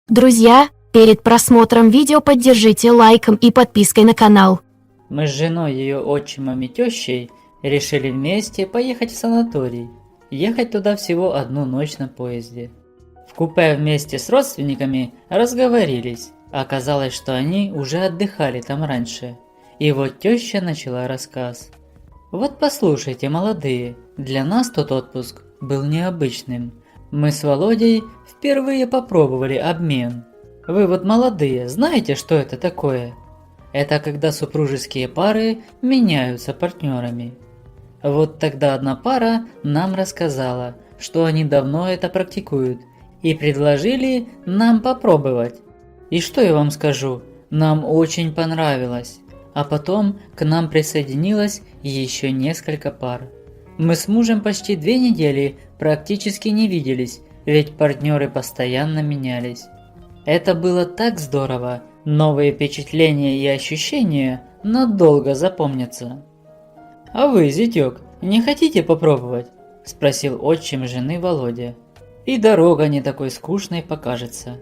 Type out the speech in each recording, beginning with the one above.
Друзья, перед просмотром видео поддержите лайком и подпиской на канал. Мы с женой, ее отчимом и тещей решили вместе поехать в санаторий. Ехать туда всего одну ночь на поезде. В купе вместе с родственниками разговорились. Оказалось, что они уже отдыхали там раньше. И вот теща начала рассказ. Вот послушайте, молодые, для нас тот отпуск был необычным. Мы с Володей впервые попробовали обмен. Вы вот молодые, знаете, что это такое? Это когда супружеские пары меняются партнерами. Вот тогда одна пара нам рассказала, что они давно это практикуют, и предложили нам попробовать. И что я вам скажу, нам очень понравилось. А потом к нам присоединилось еще несколько пар. Мы с мужем почти 2 недели практически не виделись, ведь партнеры постоянно менялись. Это было так здорово, новые впечатления и ощущения надолго запомнятся. «А вы, зятёк, не хотите попробовать?» – спросил отчим жены Володя. «И дорога не такой скучной покажется».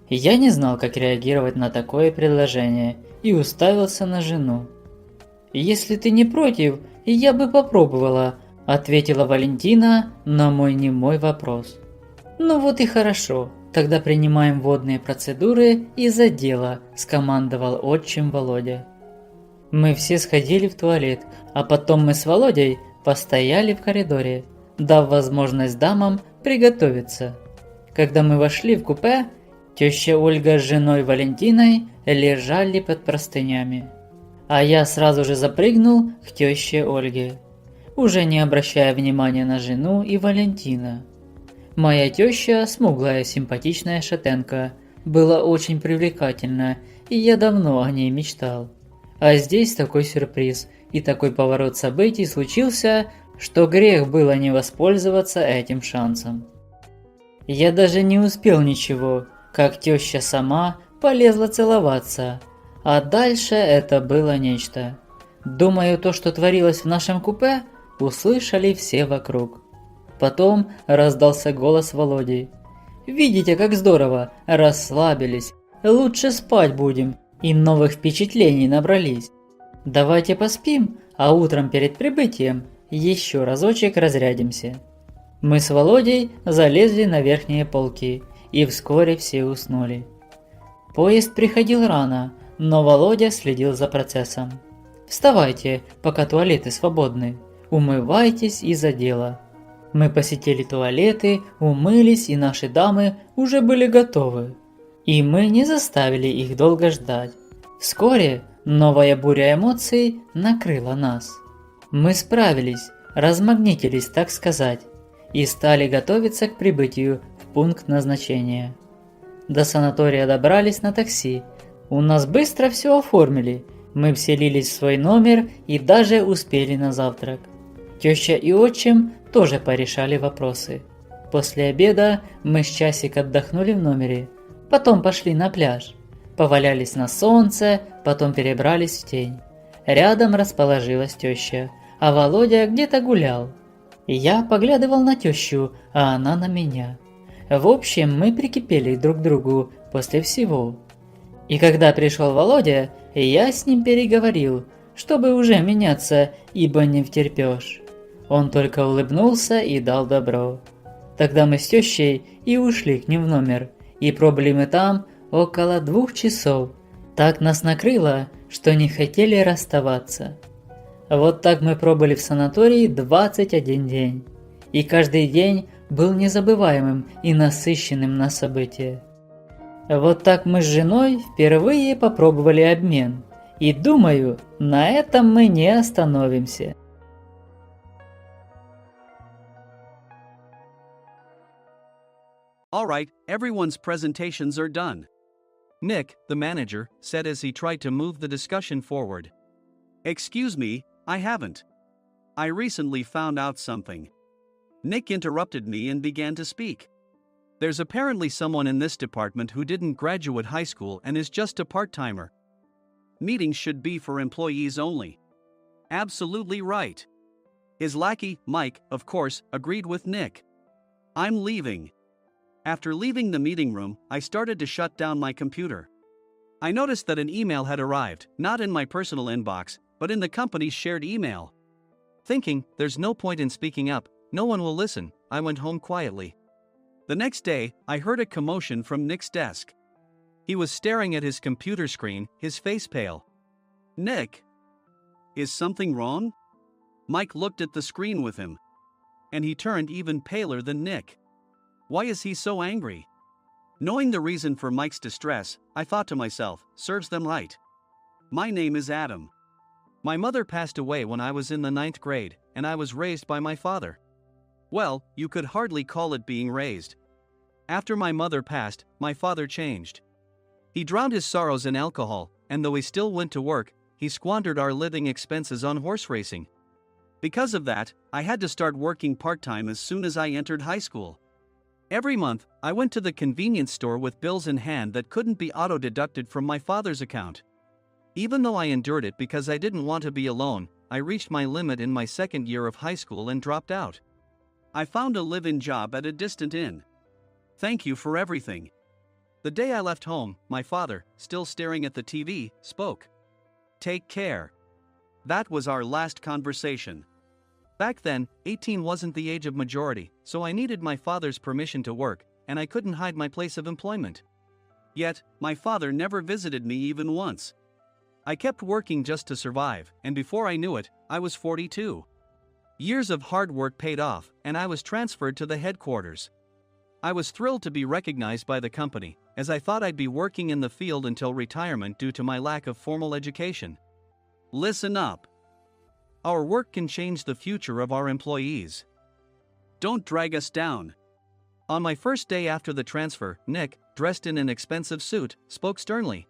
Я не знал, как реагировать на такое предложение, и уставился на жену. «Если ты не против, я бы попробовала», – ответила Валентина на мой немой вопрос. «Ну вот и хорошо, тогда принимаем водные процедуры и за дело», – скомандовал отчим Володя. Мы все сходили в туалет, а потом мы с Володей постояли в коридоре, дав возможность дамам приготовиться. Когда мы вошли в купе, теща Ольга с женой Валентиной лежали под простынями. А я сразу же запрыгнул к теще Ольге, уже не обращая внимания на жену и Валентина. Моя теща, смуглая симпатичная шатенка, была очень привлекательна, и я давно о ней мечтал. А здесь такой сюрприз и такой поворот событий случился, что грех было не воспользоваться этим шансом. Я даже не успел ничего, как теща сама полезла целоваться, а дальше это было нечто. Думаю, то, что творилось в нашем купе, услышали все вокруг. Потом раздался голос Володи. «Видите, как здорово, расслабились, лучше спать будем, и новых впечатлений набрались. Давайте поспим, а утром перед прибытием еще разочек разрядимся». Мы с Володей залезли на верхние полки, и вскоре все уснули. Поезд приходил рано, но Володя следил за процессом. «Вставайте, пока туалеты свободны, умывайтесь и за дело». Мы посетили туалеты, умылись, и наши дамы уже были готовы. И мы не заставили их долго ждать. Вскоре новая буря эмоций накрыла нас. Мы справились, размагнитились, так сказать, и стали готовиться к прибытию в пункт назначения. До санатория добрались на такси. У нас быстро все оформили. Мы вселились в свой номер и даже успели на завтрак. Теща и отчим тоже порешали вопросы. После обеда мы с часик отдохнули в номере. Потом пошли на пляж. Повалялись на солнце, потом перебрались в тень. Рядом расположилась теща, а Володя где-то гулял. Я поглядывал на тещу, а она на меня. В общем, мы прикипели друг к другу после всего. И когда пришел Володя, я с ним переговорил, чтобы уже меняться, ибо не втерпешь. Он только улыбнулся и дал добро. Тогда мы с тещей и ушли к ним в номер, и пробыли мы там около 2 часов. Так нас накрыло, что не хотели расставаться. Вот так мы пробыли в санатории 21 день. И каждый день был незабываемым и насыщенным на события. Вот так мы с женой впервые попробовали обмен. И думаю, на этом мы не остановимся. All right, everyone's presentations are done. Nick, the manager, said as he tried to move the discussion forward. Excuse me, I haven't. I recently found out something. Nick interrupted me and began to speak. There's apparently someone in this department who didn't graduate high school and is just a part-timer. Meetings should be for employees only. Absolutely right. His lackey, Mike, of course, agreed with Nick. I'm leaving. After leaving the meeting room, I started to shut down my computer. I noticed that an email had arrived, not in my personal inbox, but in the company's shared email. Thinking, there's no point in speaking up, no one will listen, I went home quietly. The next day, I heard a commotion from Nick's desk. He was staring at his computer screen, his face pale. "Nick? Is something wrong?" Mike looked at the screen with him. And he turned even paler than Nick. Why is he so angry? Knowing the reason for Mike's distress, I thought to myself, serves them right. My name is Adam. My mother passed away when I was in the 9th grade, and I was raised by my father. Well, you could hardly call it being raised. After my mother passed, my father changed. He drowned his sorrows in alcohol, and though he still went to work, he squandered our living expenses on horse racing. Because of that, I had to start working part-time as soon as I entered high school. Every month, I went to the convenience store with bills in hand that couldn't be auto-deducted from my father's account. Even though I endured it because I didn't want to be alone, I reached my limit in my second year of high school and dropped out. I found a live-in job at a distant inn. Thank you for everything. The day I left home, my father, still staring at the TV, spoke. Take care. That was our last conversation. Back then, 18 wasn't the age of majority, so I needed my father's permission to work, and I couldn't hide my place of employment. Yet, my father never visited me even once. I kept working just to survive, and before I knew it, I was 42. Years of hard work paid off, and I was transferred to the headquarters. I was thrilled to be recognized by the company, as I thought I'd be working in the field until retirement due to my lack of formal education. Listen up. Our work can change the future of our employees. Don't drag us down. On my first day after the transfer, Nick, dressed in an expensive suit, spoke sternly.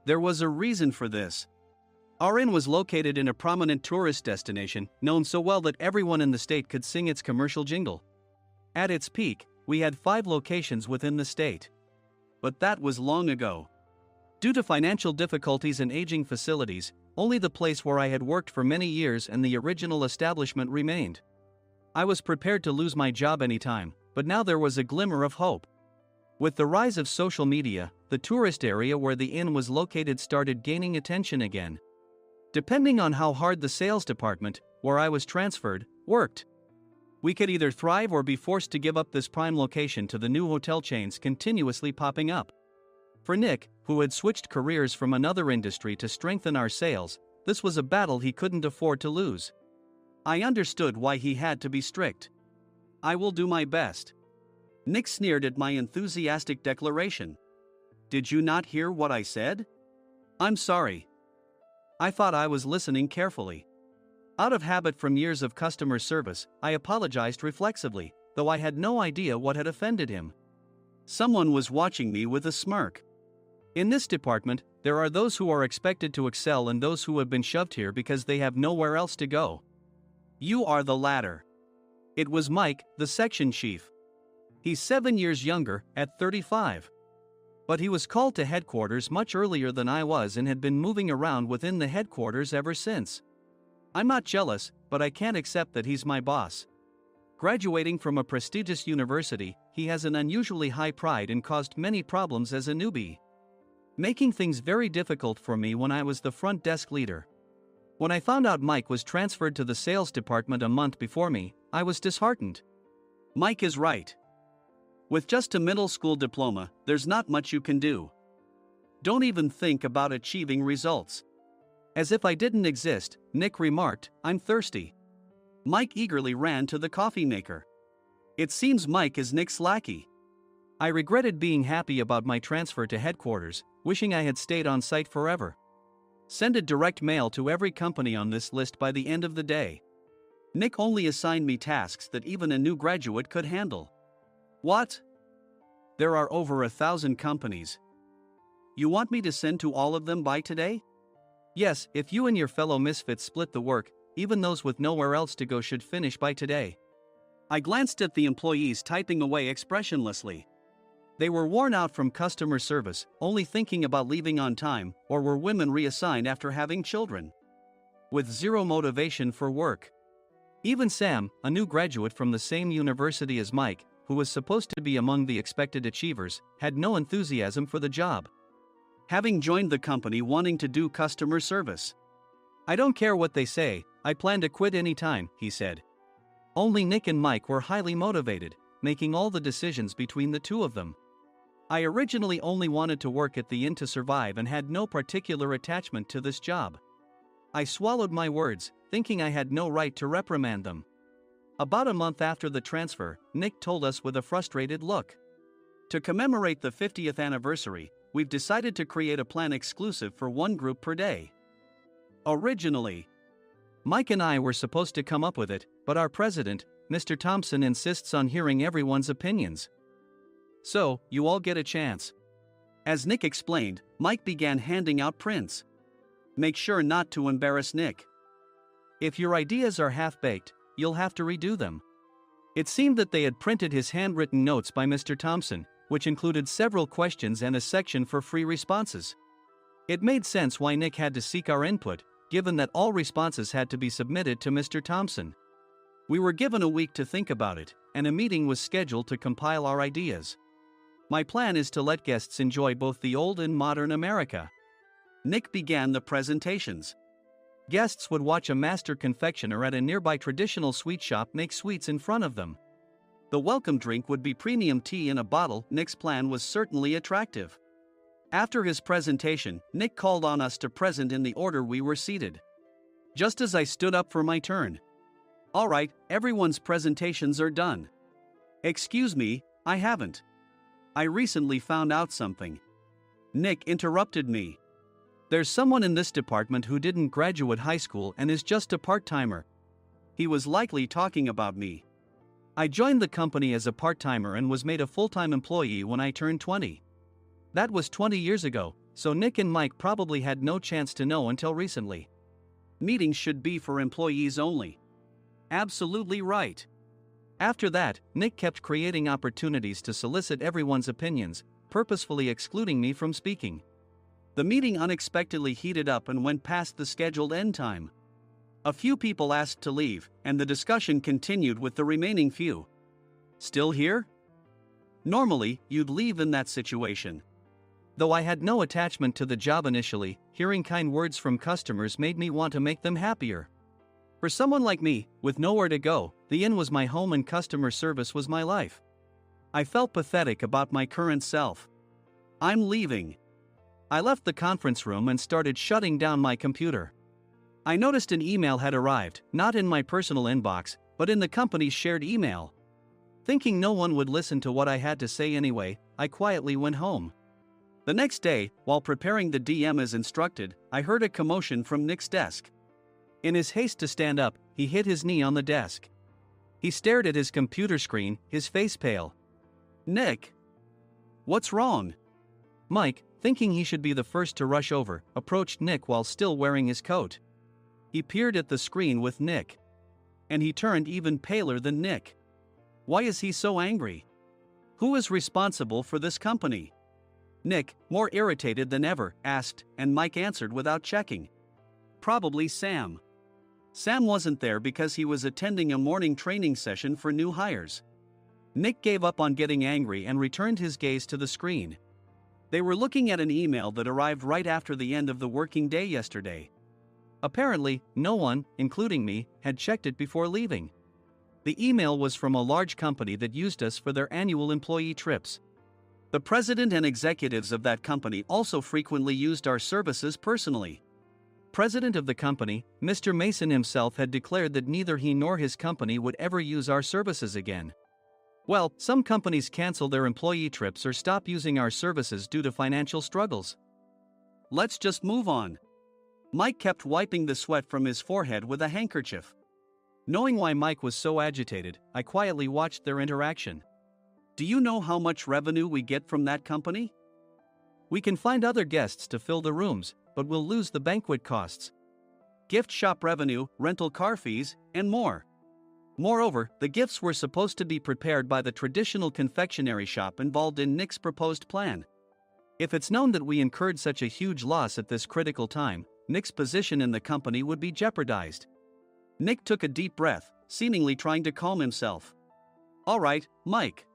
There was a reason for this. Our inn was located in a prominent tourist destination, known so well that everyone in the state could sing its commercial jingle. At its peak, we had 5 locations within the state. But that was long ago. Due to financial difficulties and aging facilities, only the place where I had worked for many years and the original establishment remained. I was prepared to lose my job anytime, but now there was a glimmer of hope. With the rise of social media, the tourist area where the inn was located started gaining attention again. Depending on how hard the sales department, where I was transferred, worked, we could either thrive or be forced to give up this prime location to the new hotel chains continuously popping up. For Nick, who had switched careers from another industry to strengthen our sales, this was a battle he couldn't afford to lose. I understood why he had to be strict. I will do my best. Nick sneered at my enthusiastic declaration. Did you not hear what I said? I'm sorry. I thought I was listening carefully. Out of habit from years of customer service, I apologized reflexively, though I had no idea what had offended him. Someone was watching me with a smirk. In this department, there are those who are expected to excel and those who have been shoved here because they have nowhere else to go. You are the latter. It was Mike, the section chief. He's 7 years younger, at 35. But he was called to headquarters much earlier than I was and had been moving around within the headquarters ever since. I'm not jealous, but I can't accept that he's my boss. Graduating from a prestigious university, he has an unusually high pride and caused many problems as a newbie, making things very difficult for me when I was the front desk leader. When I found out Mike was transferred to the sales department a month before me, I was disheartened. Mike is right. With just a middle school diploma, there's not much you can do. Don't even think about achieving results. As if I didn't exist, Nick remarked, I'm thirsty. Mike eagerly ran to the coffee maker. It seems Mike is Nick's lackey. I regretted being happy about my transfer to headquarters, wishing I had stayed on site forever. Send a direct mail to every company on this list by the end of the day. Nick only assigned me tasks that even a new graduate could handle. What? There are over 1,000 companies. You want me to send to all of them by today? Yes, if you and your fellow misfits split the work, even those with nowhere else to go should finish by today. I glanced at the employees typing away expressionlessly. They were worn out from customer service, only thinking about leaving on time, or were women reassigned after having children, with zero motivation for work. Even Sam, a new graduate from the same university as Mike, who who was supposed to be among the expected achievers, had no enthusiasm for the job. Having joined the company wanting to do customer service. "I don't care what they say, I plan to quit any time," he said. Only Nick and Mike were highly motivated, making all the decisions between the two of them. I originally only wanted to work at the inn to survive and had no particular attachment to this job. I swallowed my words, thinking I had no right to reprimand them. About a month after the transfer, Nick told us with a frustrated look. "To commemorate the 50th anniversary, we've decided to create a plan exclusive for one group per day. Originally, Mike and I were supposed to come up with it, but our president, Mr. Thompson, insists on hearing everyone's opinions. So, you all get a chance." As Nick explained, Mike began handing out prints. Make sure not to embarrass Nick. If your ideas are half-baked, you'll have to redo them. It seemed that they had printed his handwritten notes by Mr. Thompson, which included several questions and a section for free responses. It made sense why Nick had to seek our input, given that all responses had to be submitted to Mr. Thompson. We were given a week to think about it, and a meeting was scheduled to compile our ideas. My plan is to let guests enjoy both the old and modern America. Nick began the presentations. Guests would watch a master confectioner at a nearby traditional sweet shop make sweets in front of them. The welcome drink would be premium tea in a bottle. Nick's plan was certainly attractive. After his presentation, Nick called on us to present in the order we were seated. Just as I stood up for my turn. "All right, everyone's presentations are done." "Excuse me, I haven't. I recently found out something." Nick interrupted me. "There's someone in this department who didn't graduate high school and is just a part-timer." He was likely talking about me. I joined the company as a part-timer and was made a full-time employee when I turned 20. That was 20 years ago, so Nick and Mike probably had no chance to know until recently. Meetings should be for employees only. Absolutely right. After that, Nick kept creating opportunities to solicit everyone's opinions, purposefully excluding me from speaking. The meeting unexpectedly heated up and went past the scheduled end time. A few people asked to leave, and the discussion continued with the remaining few. "Still here?" Normally, you'd leave in that situation. Though I had no attachment to the job initially, hearing kind words from customers made me want to make them happier. For someone like me, with nowhere to go, the inn was my home and customer service was my life. I felt pathetic about my current self. "I'm leaving." I left the conference room and started shutting down my computer. I noticed an email had arrived, not in my personal inbox, but in the company's shared email. Thinking no one would listen to what I had to say anyway, I quietly went home. The next day, while preparing the DM as instructed, I heard a commotion from Nick's desk. In his haste to stand up, he hit his knee on the desk. He stared at his computer screen, his face pale. "Nick? What's wrong?" Mike, thinking he should be the first to rush over, approached Nick while still wearing his coat. He peered at the screen with Nick. And he turned even paler than Nick. Why is he so angry? Who is responsible for this company? Nick, more irritated than ever, asked, and Mike answered without checking. Probably Sam. Sam wasn't there because he was attending a morning training session for new hires. Nick gave up on getting angry and returned his gaze to the screen. They were looking at an email that arrived right after the end of the working day yesterday. Apparently, no one, including me, had checked it before leaving. The email was from a large company that used us for their annual employee trips. The president and executives of that company also frequently used our services personally. President of the company, Mr. Mason himself, had declared that neither he nor his company would ever use our services again. Well, some companies cancel their employee trips or stop using our services due to financial struggles. Let's just move on. Mike kept wiping the sweat from his forehead with a handkerchief. Knowing why Mike was so agitated, I quietly watched their interaction. Do you know how much revenue we get from that company? We can find other guests to fill the rooms, but we'll lose the banquet costs, gift shop revenue, rental car fees, and more. Moreover, the gifts were supposed to be prepared by the traditional confectionery shop involved in Nick's proposed plan. If it's known that we incurred such a huge loss at this critical time, Nick's position in the company would be jeopardized. Nick took a deep breath, seemingly trying to calm himself. All right, Mike.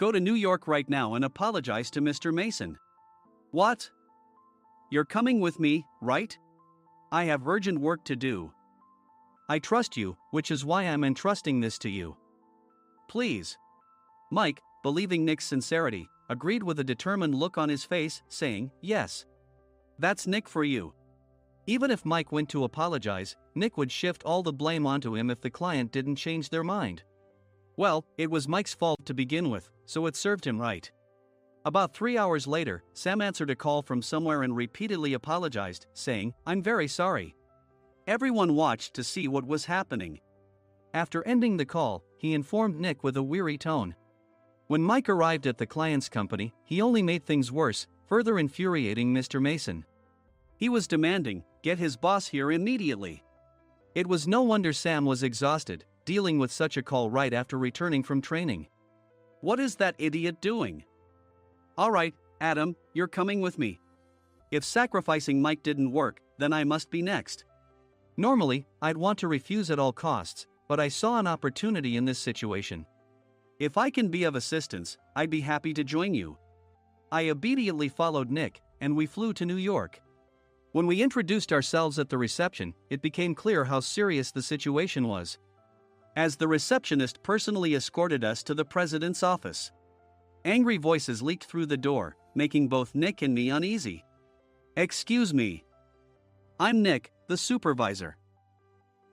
Go to New York right now and apologize to Mr. Mason. What? You're coming with me, right? I have urgent work to do. I trust you, which is why I'm entrusting this to you. Please. Mike, believing Nick's sincerity, agreed with a determined look on his face, saying, yes. That's Nick for you. Even if Mike went to apologize, Nick would shift all the blame onto him if the client didn't change their mind. Well, it was Mike's fault to begin with, so it served him right. About 3 hours later, Sam answered a call from somewhere and repeatedly apologized, saying, I'm very sorry. Everyone watched to see what was happening. After ending the call, he informed Nick with a weary tone. When Mike arrived at the client's company, he only made things worse, further infuriating Mr. Mason. He was demanding, get his boss here immediately. It was no wonder Sam was exhausted, dealing with such a call right after returning from training. What is that idiot doing? Alright, Adam, you're coming with me. If sacrificing Mike didn't work, then I must be next. Normally, I'd want to refuse at all costs, but I saw an opportunity in this situation. If I can be of assistance, I'd be happy to join you. I obediently followed Nick, and we flew to New York. When we introduced ourselves at the reception, it became clear how serious the situation was. As the receptionist personally escorted us to the president's office. Angry voices leaked through the door, making both Nick and me uneasy. Excuse me. I'm Nick, the supervisor.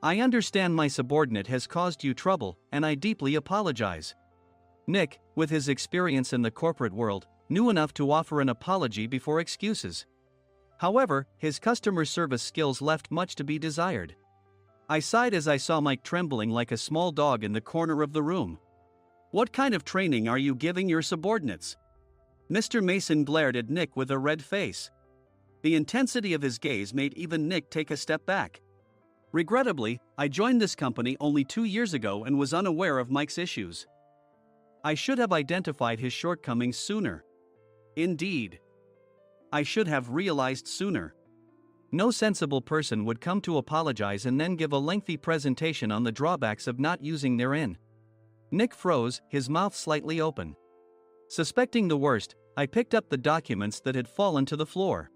I understand my subordinate has caused you trouble, and I deeply apologize. Nick, with his experience in the corporate world, knew enough to offer an apology before excuses. However, his customer service skills left much to be desired. I sighed as I saw Mike trembling like a small dog in the corner of the room. What kind of training are you giving your subordinates? Mr. Mason glared at Nick with a red face. The intensity of his gaze made even Nick take a step back. Regrettably, I joined this company only 2 years ago and was unaware of Mike's issues. I should have identified his shortcomings sooner. Indeed. I should have realized sooner. No sensible person would come to apologize and then give a lengthy presentation on the drawbacks of not using their in. Nick froze, his mouth slightly open. Suspecting the worst, I picked up the documents that had fallen to the floor.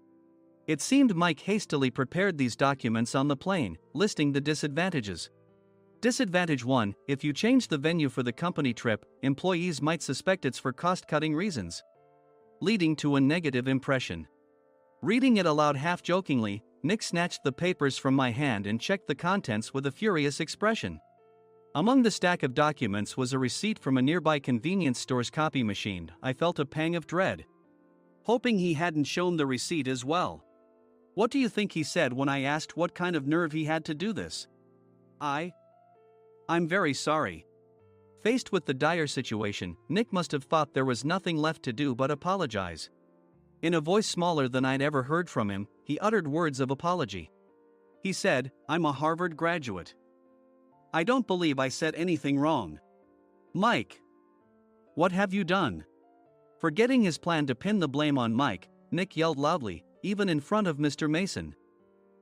It seemed Mike hastily prepared these documents on the plane, listing the disadvantages. Disadvantage 1: if you change the venue for the company trip, employees might suspect it's for cost-cutting reasons, leading to a negative impression. Reading it aloud half-jokingly, Nick snatched the papers from my hand and checked the contents with a furious expression. Among the stack of documents was a receipt from a nearby convenience store's copy machine. I felt a pang of dread, hoping he hadn't shown the receipt as well. What do you think he said when I asked what kind of nerve he had to do this? I'm very sorry. Faced with the dire situation, Nick must have thought there was nothing left to do but apologize. In a voice smaller than I'd ever heard from him, he uttered words of apology. He said, I'm a Harvard graduate. I don't believe I said anything wrong. Mike! What have you done? Forgetting his plan to pin the blame on Mike, Nick yelled loudly, even in front of Mr. Mason.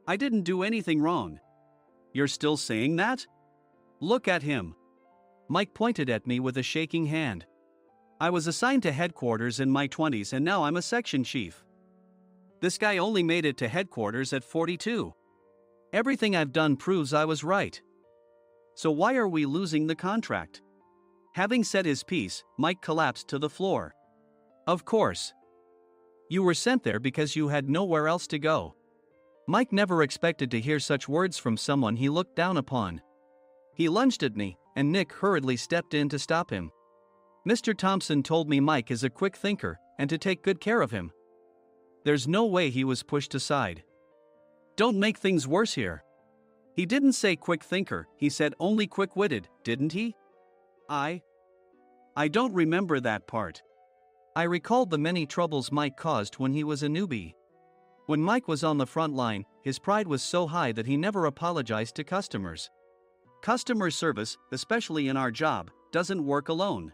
I didn't do anything wrong. You're still saying that? Look at him. Mike pointed at me with a shaking hand. I was assigned to headquarters in my 20s and now I'm a section chief. This guy only made it to headquarters at 42. Everything I've done proves I was right. So why are we losing the contract? Having said his piece, Mike collapsed to the floor. Of course. You were sent there because you had nowhere else to go. Mike never expected to hear such words from someone he looked down upon. He lunged at me, and Nick hurriedly stepped in to stop him. Mr. Thompson told me Mike is a quick thinker, and to take good care of him. There's no way he was pushed aside. Don't make things worse here. He didn't say quick thinker, he said only quick-witted, didn't he? I don't remember that part. I recalled the many troubles Mike caused when he was a newbie. When Mike was on the front line, his pride was so high that he never apologized to customers. Customer service, especially in our job, doesn't work alone.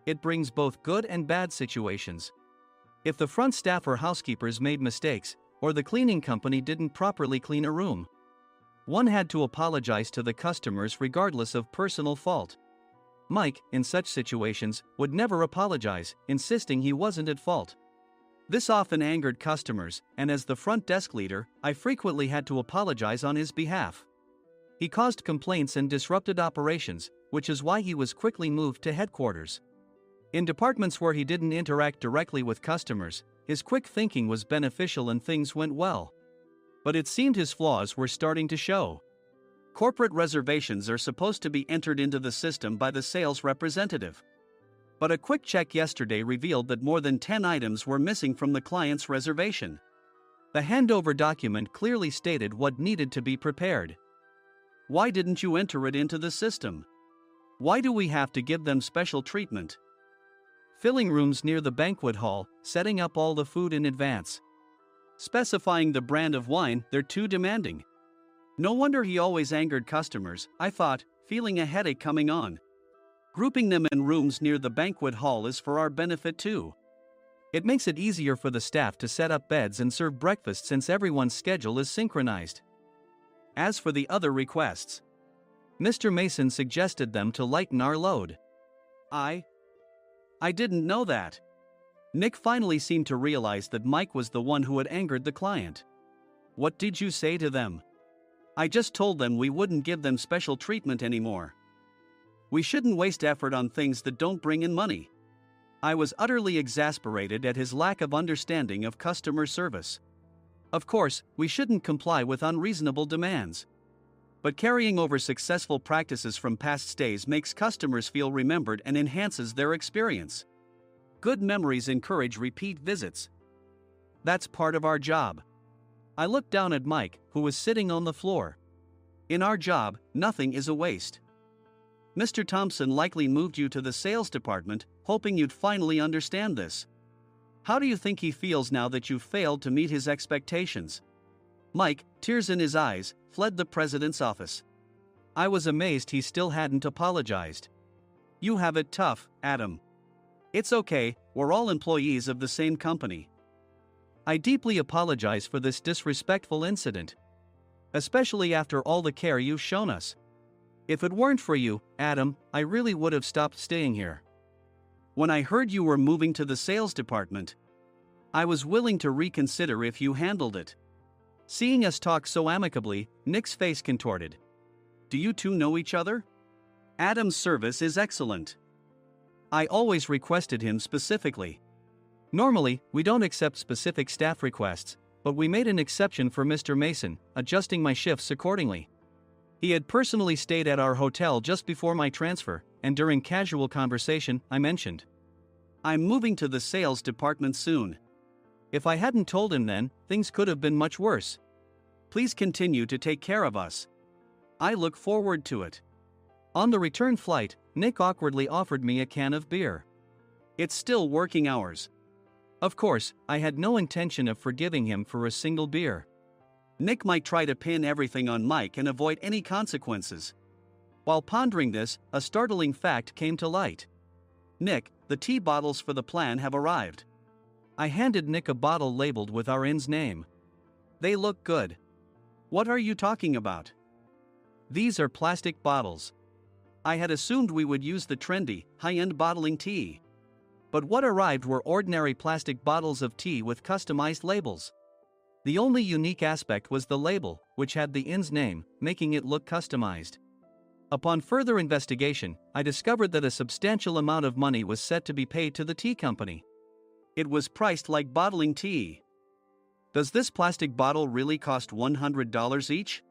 It brings both good and bad situations. If the front staff or housekeepers made mistakes, or the cleaning company didn't properly clean a room, one had to apologize to the customers regardless of personal fault. Mike, in such situations, would never apologize, insisting he wasn't at fault. This often angered customers, and as the front desk leader, I frequently had to apologize on his behalf. He caused complaints and disrupted operations, which is why he was quickly moved to headquarters. In departments where he didn't interact directly with customers, his quick thinking was beneficial and things went well. But it seemed his flaws were starting to show. Corporate reservations are supposed to be entered into the system by the sales representative. But a quick check yesterday revealed that more than 10 items were missing from the client's reservation. The handover document clearly stated what needed to be prepared. Why didn't you enter it into the system? Why do we have to give them special treatment? Filling rooms near the banquet hall, setting up all the food in advance. Specifying the brand of wine, they're too demanding. No wonder he always angered customers, I thought, feeling a headache coming on. Grouping them in rooms near the banquet hall is for our benefit too. It makes it easier for the staff to set up beds and serve breakfast since everyone's schedule is synchronized. As for the other requests, Mr. Mason suggested them to lighten our load. I didn't know that. Nick finally seemed to realize that Mike was the one who had angered the client. What did you say to them? I just told them we wouldn't give them special treatment anymore. We shouldn't waste effort on things that don't bring in money. I was utterly exasperated at his lack of understanding of customer service. Of course, we shouldn't comply with unreasonable demands. But carrying over successful practices from past stays makes customers feel remembered and enhances their experience. Good memories encourage repeat visits. That's part of our job. I looked down at Mike, who was sitting on the floor. In our job, nothing is a waste. Mr. Thompson likely moved you to the sales department, hoping you'd finally understand this. How do you think he feels now that you've failed to meet his expectations? Mike, tears in his eyes, fled the president's office. I was amazed he still hadn't apologized. You have it tough, Adam. It's okay, we're all employees of the same company. I deeply apologize for this disrespectful incident. Especially after all the care you've shown us. If it weren't for you, Adam, I really would have stopped staying here. When I heard you were moving to the sales department, I was willing to reconsider if you handled it. Seeing us talk so amicably, Nick's face contorted. Do you two know each other? Adam's service is excellent. I always requested him specifically. Normally, we don't accept specific staff requests, but we made an exception for Mr. Mason, adjusting my shifts accordingly. He had personally stayed at our hotel just before my transfer, and during casual conversation, I mentioned, I'm moving to the sales department soon. If I hadn't told him then, things could have been much worse. Please continue to take care of us. I look forward to it. On the return flight, Nick awkwardly offered me a can of beer. It's still working hours. Of course, I had no intention of forgiving him for a single beer. Nick might try to pin everything on Mike and avoid any consequences. While pondering this, a startling fact came to light. Nick, the tea bottles for the plan have arrived. I handed Nick a bottle labeled with our inn's name. They look good. What are you talking about? These are plastic bottles. I had assumed we would use the trendy, high-end bottling tea. But what arrived were ordinary plastic bottles of tea with customized labels. The only unique aspect was the label, which had the inn's name, making it look customized. Upon further investigation, I discovered that a substantial amount of money was set to be paid to the tea company. It was priced like bottling tea. Does this plastic bottle really cost $100 each?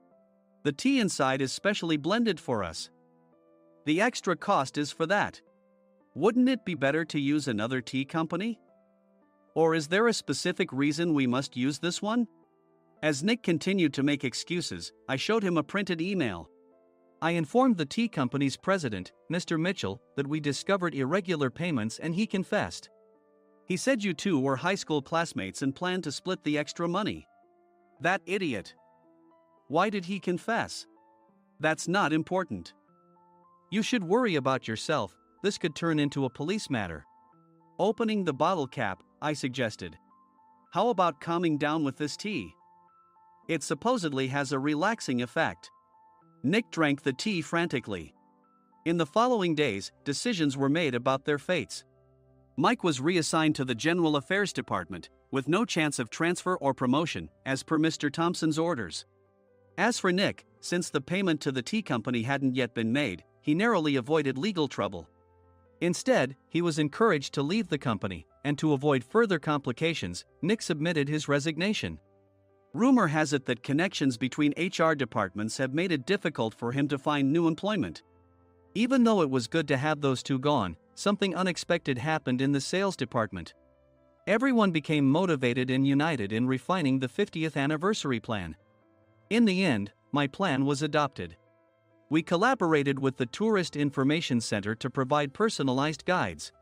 The tea inside is specially blended for us. The extra cost is for that. Wouldn't it be better to use another tea company? Or is there a specific reason we must use this one? As Nick continued to make excuses, I showed him a printed email. I informed the tea company's president, Mr. Mitchell, that we discovered irregular payments and he confessed. He said you two were high school classmates and planned to split the extra money. That idiot. Why did he confess? That's not important. You should worry about yourself, this could turn into a police matter. Opening the bottle cap, I suggested. How about calming down with this tea? It supposedly has a relaxing effect. Nick drank the tea frantically. In the following days, decisions were made about their fates. Mike was reassigned to the General Affairs Department, with no chance of transfer or promotion, as per Mr. Thompson's orders. As for Nick, since the payment to the tea company hadn't yet been made, he narrowly avoided legal trouble. Instead, he was encouraged to leave the company, and to avoid further complications, Nick submitted his resignation. Rumor has it that connections between HR departments have made it difficult for him to find new employment. Even though it was good to have those two gone, something unexpected happened in the sales department. Everyone became motivated and united in refining the 50th anniversary plan. In the end, my plan was adopted. We collaborated with the Tourist Information Center to provide personalized guides.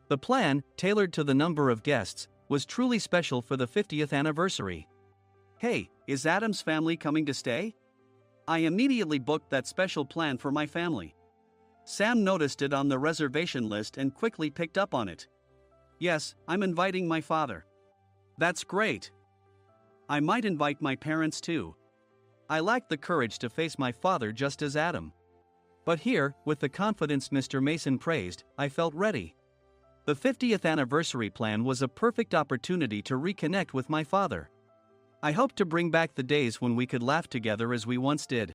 The plan, tailored to the number of guests, was truly special for the 50th anniversary. Hey, is Adam's family coming to stay? I immediately booked that special plan for my family. Sam noticed it on the reservation list and quickly picked up on it. Yes, I'm inviting my father. That's great. I might invite my parents too. I lacked the courage to face my father just as Adam. But here, with the confidence Mr. Mason praised, I felt ready. The 50th anniversary plan was a perfect opportunity to reconnect with my father. I hoped to bring back the days when we could laugh together as we once did.